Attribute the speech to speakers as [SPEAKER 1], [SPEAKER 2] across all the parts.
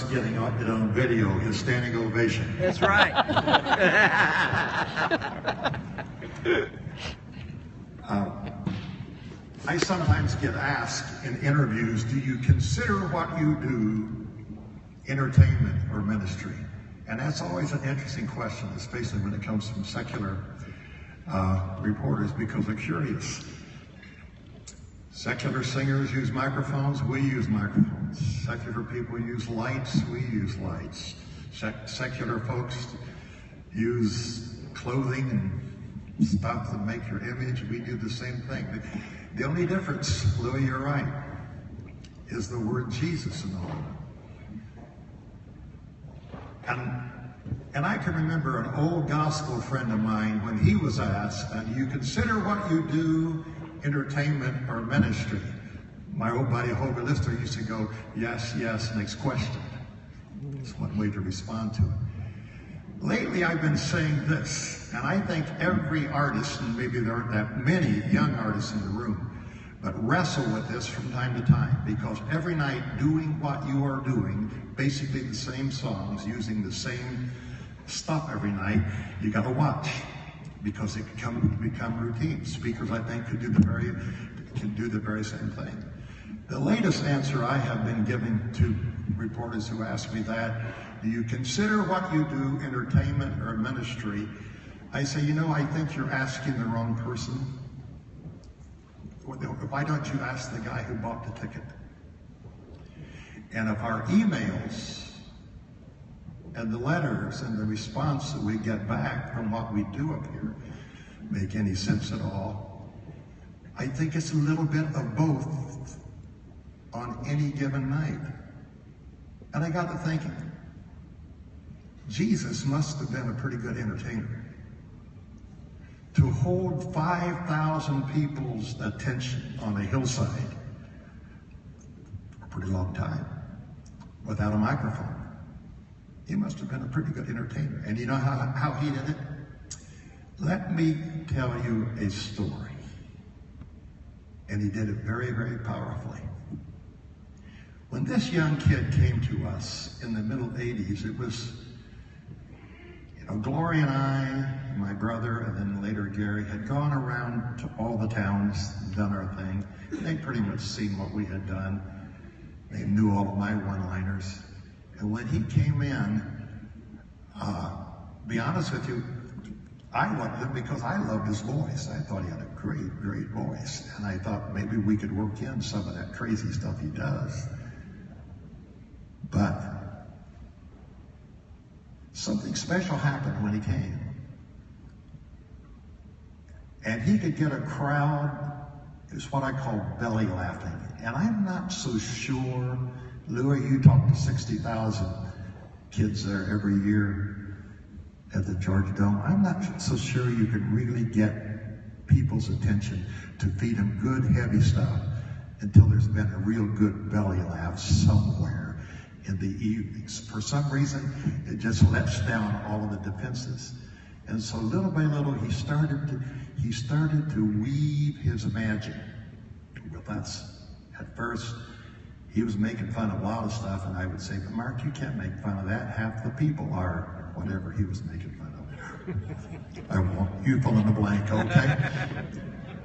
[SPEAKER 1] getting it on video, his standing ovation.
[SPEAKER 2] That's right.
[SPEAKER 1] I sometimes get asked in interviews, do you consider what you do entertainment or ministry? And that's always an interesting question, especially when it comes from secular reporters, because they're curious. Secular singers use microphones, we use microphones. Secular people use lights, we use lights. Secular folks use clothing and stuff that make your image, we do the same thing. The only difference, Louis, you're right, is the word Jesus in all of it. And I can remember an old gospel friend of mine when he was asked, do you consider what you do entertainment or ministry? My old buddy Hobie Lister used to go, yes, yes, next question. It's one way to respond to it. Lately I've been saying this, and I think every artist, and maybe there aren't that many young artists in the room, but wrestle with this from time to time, because every night doing what you are doing, basically the same songs, using the same stuff every night, you got to watch, because it can become routine. Speakers, I think, can do the very same thing. The latest answer I have been giving to reporters who ask me that, do you consider what you do entertainment or ministry? I say, you know, I think you're asking the wrong person. Why don't you ask the guy who bought the ticket? And if our emails and the letters and the response that we get back from what we do up here make any sense at all, I think it's a little bit of both on any given night. And I got to thinking, Jesus must have been a pretty good entertainer. To hold 5,000 people's attention on a hillside for a pretty long time without a microphone. He must have been a pretty good entertainer. And you know how he did it? Let me tell you a story. And he did it very, very powerfully. When this young kid came to us in the middle 80s, it was, Gloria and I, my brother, and then later Gary, had gone around to all the towns, done our thing. They'd pretty much seen what we had done. They knew all of my one-liners. And when he came in, be honest with you, I wanted him because I loved his voice. I thought he had a great, great voice. And I thought maybe we could work in some of that crazy stuff he does. But something special happened when he came. And he could get a crowd, it's what I call belly laughing. And I'm not so sure, Louis, you talk to 60,000 kids there every year at the Georgia Dome. I'm not so sure you could really get people's attention to feed them good, heavy stuff until there's been a real good belly laugh somewhere in the evenings. For some reason, it just lets down all of the defenses. And so little by little, he started to weave his magic with us. At first, he was making fun of a lot of stuff, and I would say, but Mark, you can't make fun of that. Half the people are, whatever he was making fun of. I want you fill in the blank, okay?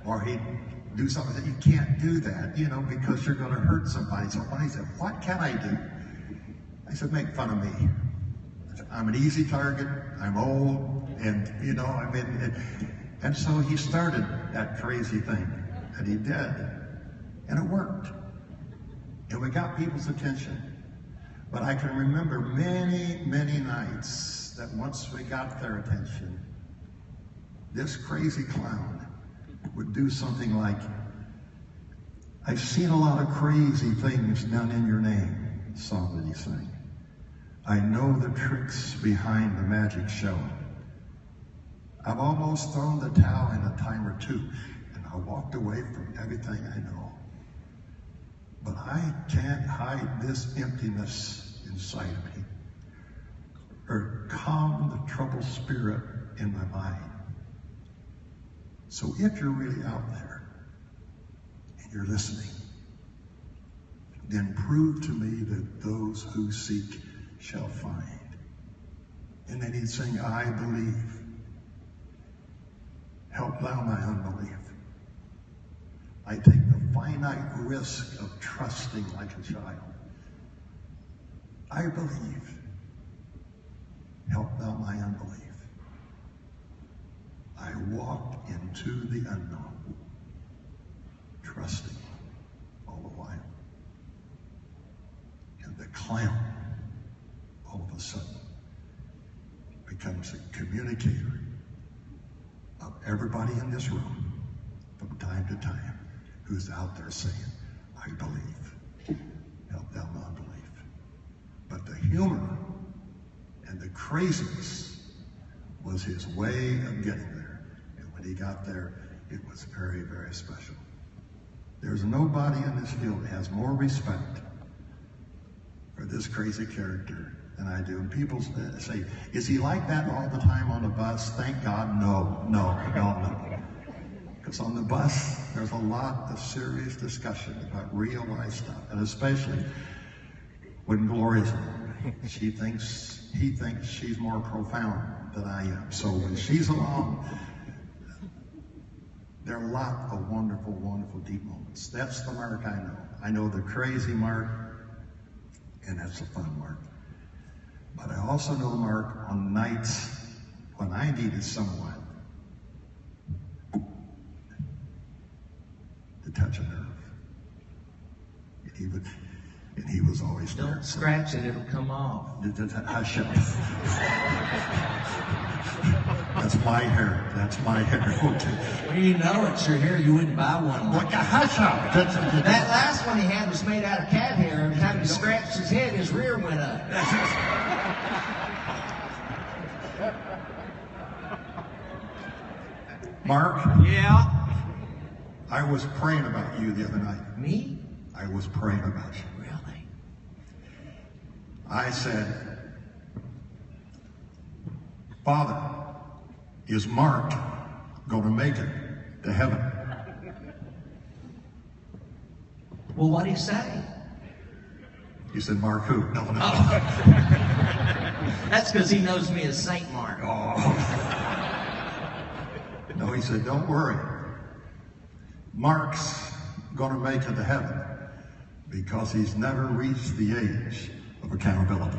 [SPEAKER 1] Or he'd do something that you can't do that, because you're going to hurt somebody. So he said, what can I do? I said, make fun of me. I'm an easy target, I'm old, and and so he started that crazy thing, and he did, and it worked. And we got people's attention. But I can remember many, many nights that once we got their attention, this crazy clown would do something like, I've seen a lot of crazy things done in your name, song that he sang. I know the tricks behind the magic show. I've almost thrown the towel in a time or two, and I walked away from everything I know. But I can't hide this emptiness inside of me, or calm the troubled spirit in my mind. So if you're really out there, and you're listening, then prove to me that those who seek shall find. And then he'd sing, I believe. Help thou my unbelief. I take the finite risk of trusting like a child. I believe. Help thou my unbelief. I walk into the unknown, trusting all the while. And the clown, all of a sudden, becomes a communicator of everybody in this room from time to time who's out there saying, I believe. Help thou my unbelief. But the humor and the craziness was his way of getting there. And when he got there, it was very, very special. There's nobody in this field that has more respect for this crazy character than I do. And people say, is he like that all the time on the bus? Thank God, no. Because on the bus, there's a lot of serious discussion about real life stuff, and especially when Gloria's along. He thinks she's more profound than I am. So when she's along, there are a lot of wonderful, wonderful deep moments. That's the Mark I know. I know the crazy Mark, and that's the fun Mark. But I also know Mark on nights when I needed someone to touch a nerve. And he was always there.
[SPEAKER 2] Don't scratch it, it'll come off.
[SPEAKER 1] Hush up. That's my hair. That's my hair. Okay.
[SPEAKER 2] Well, you know it's your hair. You wouldn't buy one.
[SPEAKER 1] Like a hush up.
[SPEAKER 2] That last one he had was made out of cat hair. Every time he scratched his head, his rear went up.
[SPEAKER 1] Mark?
[SPEAKER 2] Yeah?
[SPEAKER 1] I was praying about you the other night.
[SPEAKER 2] Me?
[SPEAKER 1] I was praying about you.
[SPEAKER 2] Really?
[SPEAKER 1] I said, Father, is Mark going to make it to heaven?
[SPEAKER 2] Well, what'd he say?
[SPEAKER 1] He said, Mark who? No.
[SPEAKER 2] That's because he knows me as Saint Mark.
[SPEAKER 1] Oh. No, he said, don't worry. Mark's going to make it to heaven because he's never reached the age of accountability.